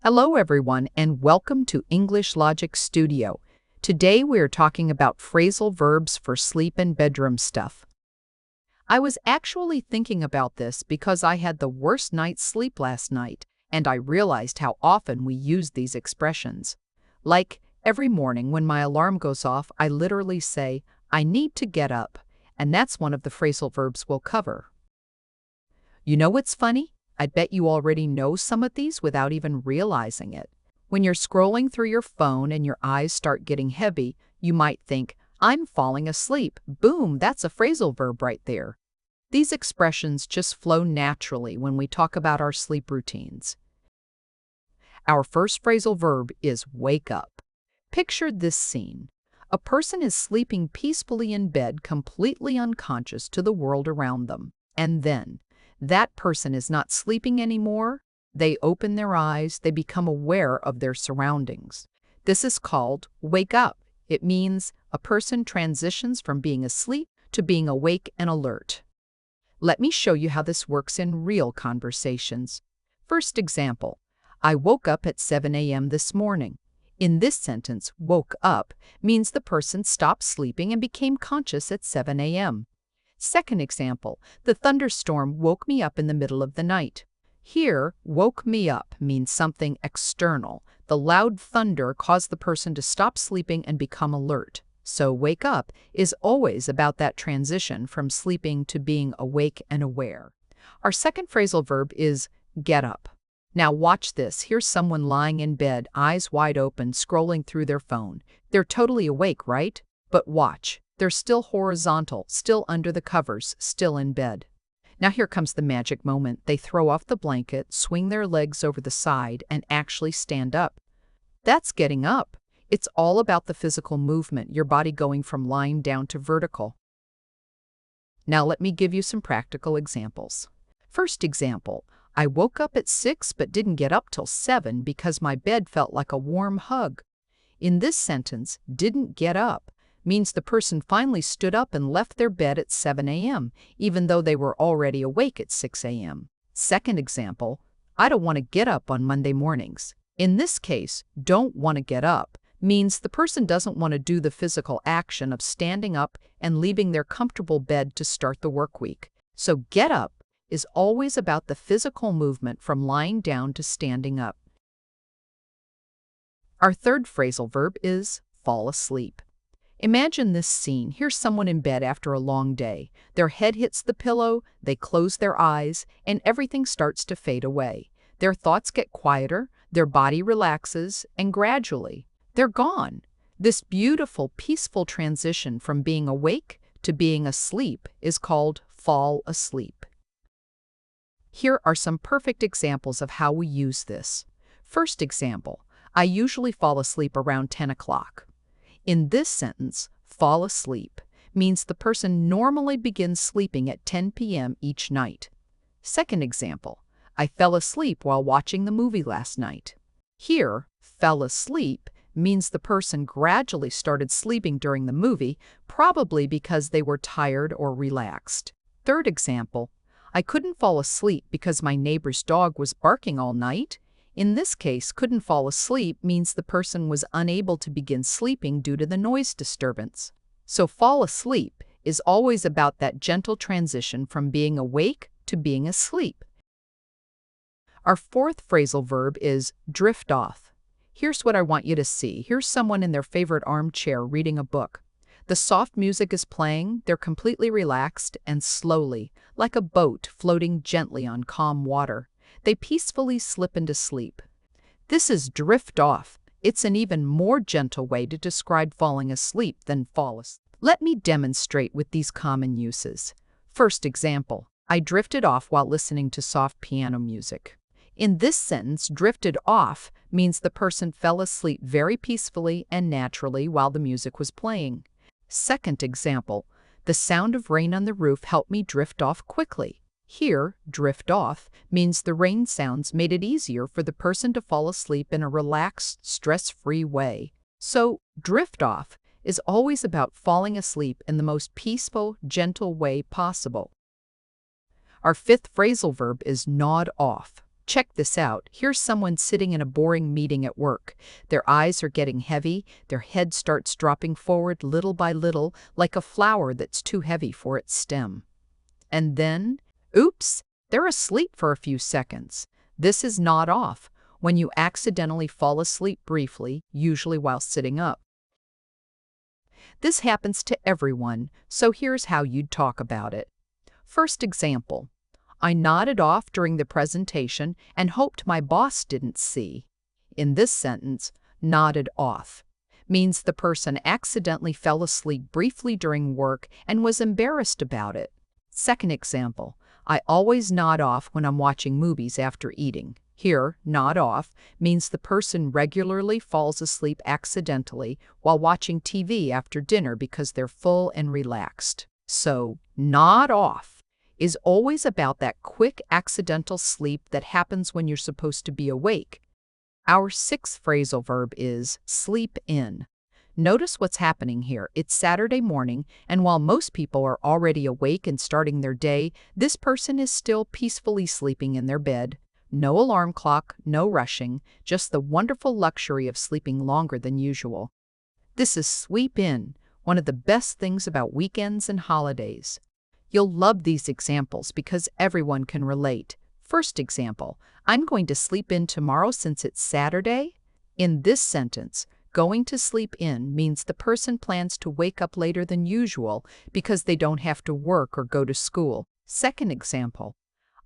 Hello, everyone, and welcome to English Logic Studio. Today we are talking about phrasal verbs for sleep and bedroom stuff. I was actually thinking about this because I had the worst night's sleep last night, and I realized how often we use these expressions. Like, every morning when my alarm goes off, I literally say, I need to get up, and that's one of the phrasal verbs we'll cover. You know what's funny? I bet you already know some of these without even realizing it. When you're scrolling through your phone and your eyes start getting heavy, you might think, I'm falling asleep. Boom, that's a phrasal verb right there. These expressions just flow naturally when we talk about our sleep routines. Our first phrasal verb is wake up. Picture this scene. A person is sleeping peacefully in bed, completely unconscious to the world around them. And then, that person is not sleeping anymore. They open their eyes, they become aware of their surroundings. This is called wake up. It means a person transitions from being asleep to being awake and alert. Let me show you how this works in real conversations. First example, I woke up at 7 a.m. this morning. In this sentence, woke up means the person stopped sleeping and became conscious at 7 a.m. Second example, the thunderstorm woke me up in the middle of the night. Here, woke me up means something external. The loud thunder caused the person to stop sleeping and become alert. So wake up is always about that transition from sleeping to being awake and aware. Our second phrasal verb is get up. Now watch this. Here's someone lying in bed, eyes wide open, scrolling through their phone. They're totally awake, right? But watch. They're still horizontal, still under the covers, still in bed. Now here comes the magic moment. They throw off the blanket, swing their legs over the side, and actually stand up. That's getting up. It's all about the physical movement, your body going from lying down to vertical. Now let me give you some practical examples. First example, I woke up at 6 but didn't get up till 7 because my bed felt like a warm hug. In this sentence, didn't get up means the person finally stood up and left their bed at 7 a.m., even though they were already awake at 6 a.m. Second example, I don't want to get up on Monday mornings. In this case, don't want to get up means the person doesn't want to do the physical action of standing up and leaving their comfortable bed to start the work week. So get up is always about the physical movement from lying down to standing up. Our third phrasal verb is fall asleep. Imagine this scene. Here's someone in bed after a long day. Their head hits the pillow, they close their eyes, and everything starts to fade away. Their thoughts get quieter, their body relaxes, and gradually, they're gone. This beautiful, peaceful transition from being awake to being asleep is called fall asleep. Here are some perfect examples of how we use this. First example, I usually fall asleep around 10 o'clock. In this sentence, fall asleep means the person normally begins sleeping at 10 p.m. each night. Second example, I fell asleep while watching the movie last night. Here, fell asleep means the person gradually started sleeping during the movie, probably because they were tired or relaxed. Third example, I couldn't fall asleep because my neighbor's dog was barking all night. In this case, couldn't fall asleep means the person was unable to begin sleeping due to the noise disturbance. So fall asleep is always about that gentle transition from being awake to being asleep. Our fourth phrasal verb is drift off. Here's what I want you to see. Here's someone in their favorite armchair reading a book. The soft music is playing, they're completely relaxed and slowly, like a boat floating gently on calm water, they peacefully slip into sleep. This is drift off. It's an even more gentle way to describe falling asleep than fall asleep. Let me demonstrate with these common uses. First example, I drifted off while listening to soft piano music. In this sentence, drifted off means the person fell asleep very peacefully and naturally while the music was playing. Second example, the sound of rain on the roof helped me drift off quickly. Here, drift off means the rain sounds made it easier for the person to fall asleep in a relaxed, stress-free way. So, drift off is always about falling asleep in the most peaceful, gentle way possible. Our fifth phrasal verb is nod off. Check this out. Here's someone sitting in a boring meeting at work. Their eyes are getting heavy, their head starts dropping forward little by little, like a flower that's too heavy for its stem. And then, oops, they're asleep for a few seconds. This is nod off, when you accidentally fall asleep briefly, usually while sitting up. This happens to everyone, so here's how you'd talk about it. First example. I nodded off during the presentation and hoped my boss didn't see. In this sentence, nodded off means the person accidentally fell asleep briefly during work and was embarrassed about it. Second example, I always nod off when I'm watching movies after eating. Here, nod off means the person regularly falls asleep accidentally while watching TV after dinner because they're full and relaxed. So, nod off is always about that quick accidental sleep that happens when you're supposed to be awake. Our sixth phrasal verb is sleep in. Notice what's happening here. It's Saturday morning, and while most people are already awake and starting their day, this person is still peacefully sleeping in their bed. No alarm clock, no rushing, just the wonderful luxury of sleeping longer than usual. This is sleep in, one of the best things about weekends and holidays. You'll love these examples because everyone can relate. First example, I'm going to sleep in tomorrow since it's Saturday. In this sentence, going to sleep in means the person plans to wake up later than usual because they don't have to work or go to school. Second example,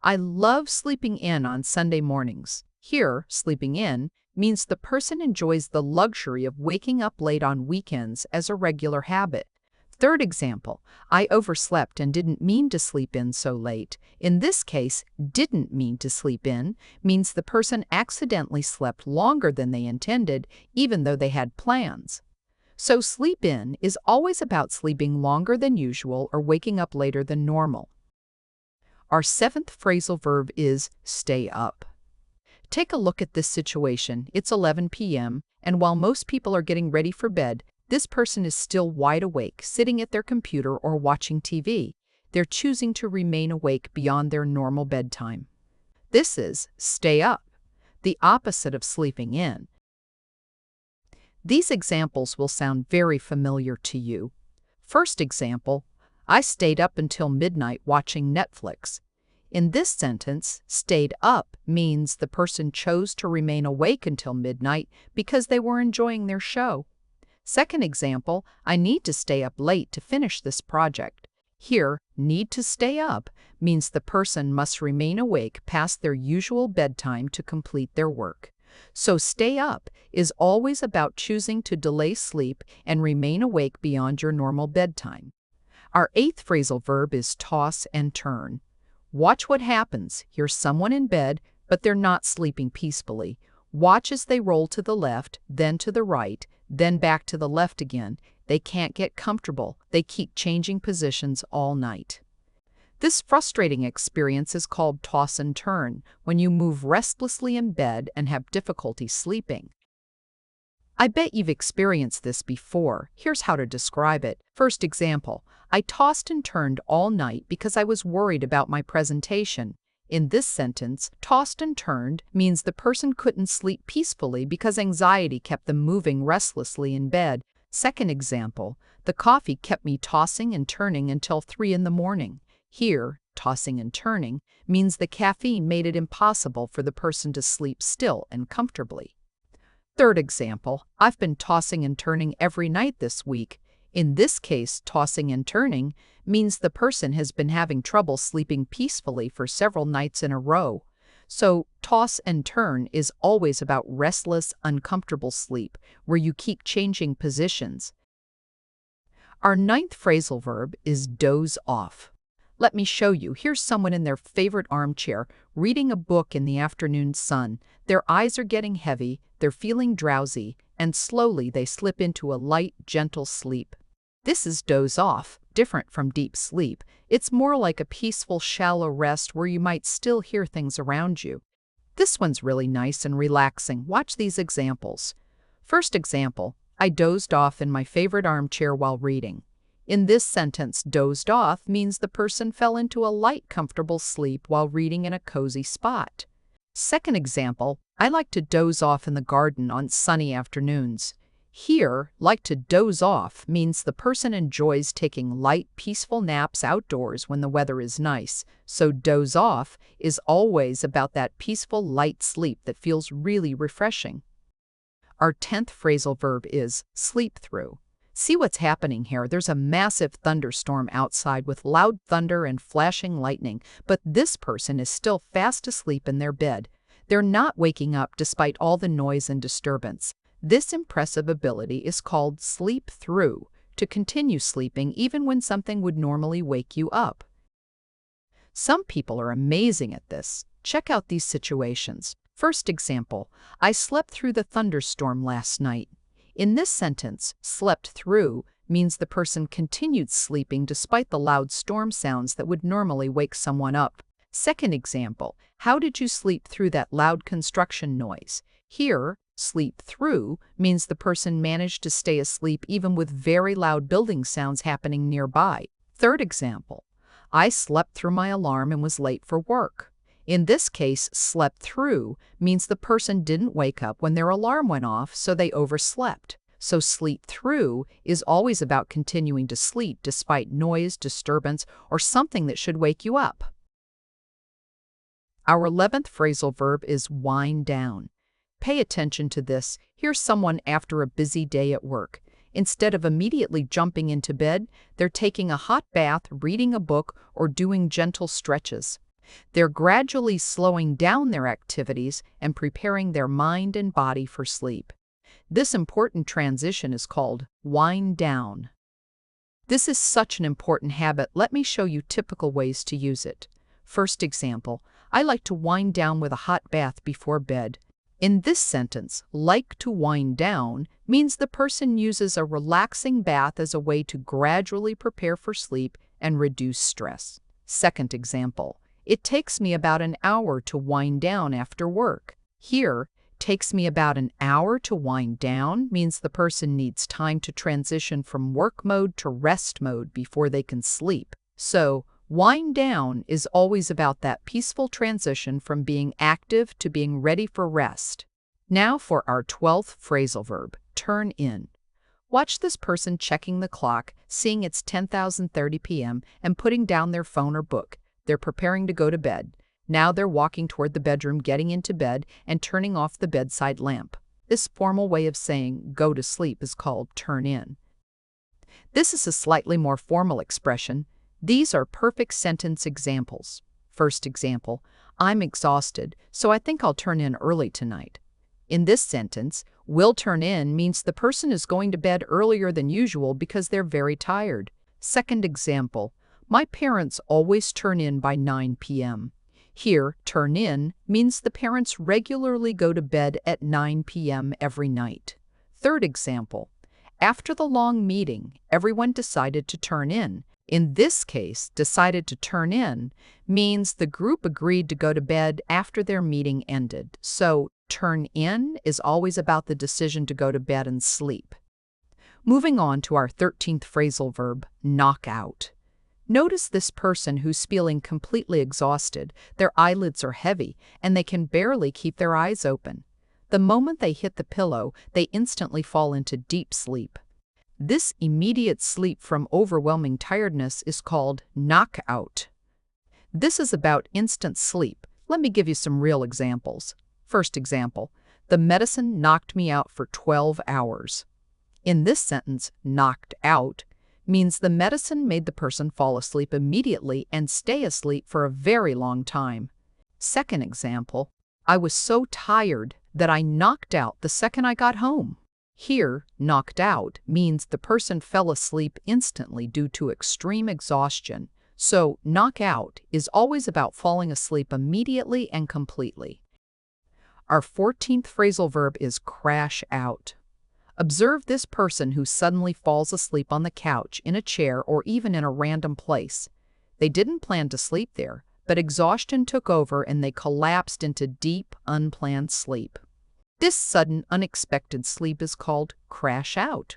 I love sleeping in on Sunday mornings. Here, sleeping in means the person enjoys the luxury of waking up late on weekends as a regular habit. Third example, I overslept and didn't mean to sleep in so late. In this case, didn't mean to sleep in means the person accidentally slept longer than they intended, even though they had plans. So sleep in is always about sleeping longer than usual or waking up later than normal. Our seventh phrasal verb is stay up. Take a look at this situation. It's 11 p.m., and while most people are getting ready for bed, this person is still wide awake, sitting at their computer or watching TV. They're choosing to remain awake beyond their normal bedtime. This is stay up, the opposite of sleeping in. These examples will sound very familiar to you. First example, I stayed up until midnight watching Netflix. In this sentence, stayed up means the person chose to remain awake until midnight because they were enjoying their show. Second example, I need to stay up late to finish this project. Here, need to stay up means the person must remain awake past their usual bedtime to complete their work. So stay up is always about choosing to delay sleep and remain awake beyond your normal bedtime. Our eighth phrasal verb is toss and turn. Watch what happens. Here's someone in bed, but they're not sleeping peacefully. Watch as they roll to the left, then to the right, then back to the left again. They can't get comfortable. They keep changing positions all night. This frustrating experience is called toss and turn, when you move restlessly in bed and have difficulty sleeping. I bet you've experienced this before. Here's how to describe it. First example, I tossed and turned all night because I was worried about my presentation. In this sentence, tossed and turned means the person couldn't sleep peacefully because anxiety kept them moving restlessly in bed. Second example, the coffee kept me tossing and turning until 3 in the morning. Here, tossing and turning means the caffeine made it impossible for the person to sleep still and comfortably. Third example, I've been tossing and turning every night this week. In this case, tossing and turning means the person has been having trouble sleeping peacefully for several nights in a row. So, toss and turn is always about restless, uncomfortable sleep, where you keep changing positions. Our ninth phrasal verb is doze off. Let me show you. Here's someone in their favorite armchair, reading a book in the afternoon sun. Their eyes are getting heavy, they're feeling drowsy, and slowly they slip into a light, gentle sleep. This is doze off, different from deep sleep. It's more like a peaceful, shallow rest where you might still hear things around you. This one's really nice and relaxing. Watch these examples. First example, I dozed off in my favorite armchair while reading. In this sentence, dozed off means the person fell into a light, comfortable sleep while reading in a cozy spot. Second example, I like to doze off in the garden on sunny afternoons. Here, like to doze off means the person enjoys taking light, peaceful naps outdoors when the weather is nice. So doze off is always about that peaceful, light sleep that feels really refreshing. Our 10th phrasal verb is sleep through. See what's happening here. There's a massive thunderstorm outside with loud thunder and flashing lightning, but this person is still fast asleep in their bed. They're not waking up despite all the noise and disturbance. This impressive ability is called sleep through, to continue sleeping even when something would normally wake you up. Some people are amazing at this. Check out these situations. First example, I slept through the thunderstorm last night. In this sentence, slept through means the person continued sleeping despite the loud storm sounds that would normally wake someone up. Second example, how did you sleep through that loud construction noise? Here, sleep through means the person managed to stay asleep even with very loud building sounds happening nearby. Third example, I slept through my alarm and was late for work. In this case, slept through means the person didn't wake up when their alarm went off, so they overslept. So sleep through is always about continuing to sleep despite noise, disturbance, or something that should wake you up. Our 11th phrasal verb is wind down. Pay attention to this. Here's someone after a busy day at work. Instead of immediately jumping into bed, they're taking a hot bath, reading a book, or doing gentle stretches. They're gradually slowing down their activities and preparing their mind and body for sleep. This important transition is called wind down. This is such an important habit. Let me show you typical ways to use it. First example, I like to wind down with a hot bath before bed. In this sentence, like to wind down means the person uses a relaxing bath as a way to gradually prepare for sleep and reduce stress. Second example, it takes me about an hour to wind down after work. Here, takes me about an hour to wind down means the person needs time to transition from work mode to rest mode before they can sleep. So, wind down is always about that peaceful transition from being active to being ready for rest. Now for our 12th phrasal verb, turn in. Watch this person checking the clock, seeing it's 10:30 p.m., and putting down their phone or book. They're preparing to go to bed. Now they're walking toward the bedroom, getting into bed, and turning off the bedside lamp. This formal way of saying go to sleep is called turn in. This is a slightly more formal expression. These are perfect sentence examples. First example, I'm exhausted, so I think I'll turn in early tonight. In this sentence, will turn in means the person is going to bed earlier than usual because they're very tired. Second example, my parents always turn in by 9 p.m. Here, turn in means the parents regularly go to bed at 9 p.m. every night. Third example, after the long meeting, everyone decided to turn in. In this case, decided to turn in means the group agreed to go to bed after their meeting ended. So, turn in is always about the decision to go to bed and sleep. Moving on to our 13th phrasal verb, knock out. Notice this person who's feeling completely exhausted. Their eyelids are heavy, and they can barely keep their eyes open. The moment they hit the pillow, they instantly fall into deep sleep. This immediate sleep from overwhelming tiredness is called knock out. This is about instant sleep. Let me give you some real examples. First example, the medicine knocked me out for 12 hours. In this sentence, knocked out means the medicine made the person fall asleep immediately and stay asleep for a very long time. Second example, I was so tired that I knocked out the second I got home. Here, knocked out means the person fell asleep instantly due to extreme exhaustion. So, knock out is always about falling asleep immediately and completely. Our 14th phrasal verb is crash out. Observe this person who suddenly falls asleep on the couch, in a chair, or even in a random place. They didn't plan to sleep there, but exhaustion took over and they collapsed into deep, unplanned sleep. This sudden, unexpected sleep is called crash out.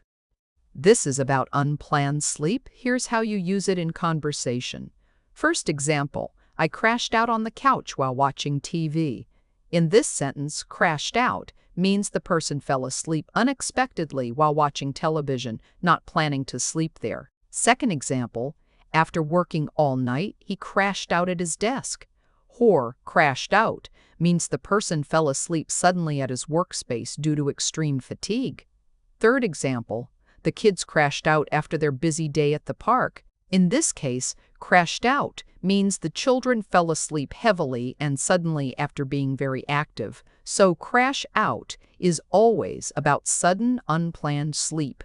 This is about unplanned sleep. Here's how you use it in conversation. First example, I crashed out on the couch while watching TV. In this sentence, crashed out means the person fell asleep unexpectedly while watching television, not planning to sleep there. Second example, after working all night, he crashed out at his desk. Or crashed out means the person fell asleep suddenly at his workspace due to extreme fatigue. Third example, the kids crashed out after their busy day at the park. In this case, crashed out means the children fell asleep heavily and suddenly after being very active. So crash out is always about sudden, unplanned sleep.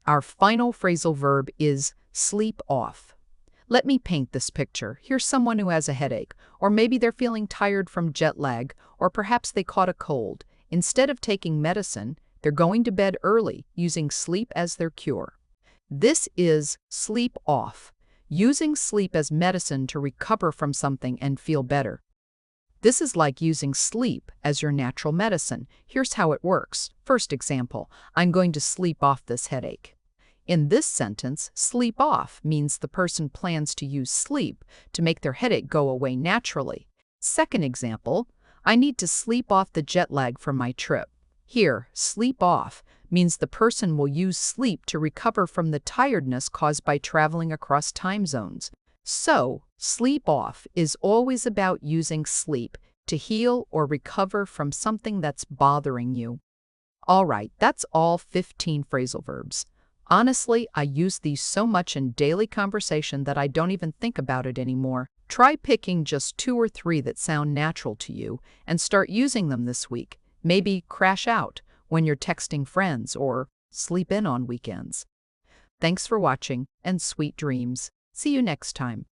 Our final phrasal verb is sleep off. Let me paint this picture. Here's someone who has a headache, or maybe they're feeling tired from jet lag, or perhaps they caught a cold. Instead of taking medicine, they're going to bed early, using sleep as their cure. This is sleep off, using sleep as medicine to recover from something and feel better. This is like using sleep as your natural medicine. Here's how it works. First example, I'm going to sleep off this headache. In this sentence, sleep off means the person plans to use sleep to make their headache go away naturally. Second example, I need to sleep off the jet lag from my trip. Here, sleep off means the person will use sleep to recover from the tiredness caused by traveling across time zones. So, sleep off is always about using sleep to heal or recover from something that's bothering you. All right, that's all 15 phrasal verbs. Honestly, I use these so much in daily conversation that I don't even think about it anymore. Try picking just 2 or 3 that sound natural to you and start using them this week. Maybe crash out when you're texting friends or sleep in on weekends. Thanks for watching and sweet dreams. See you next time.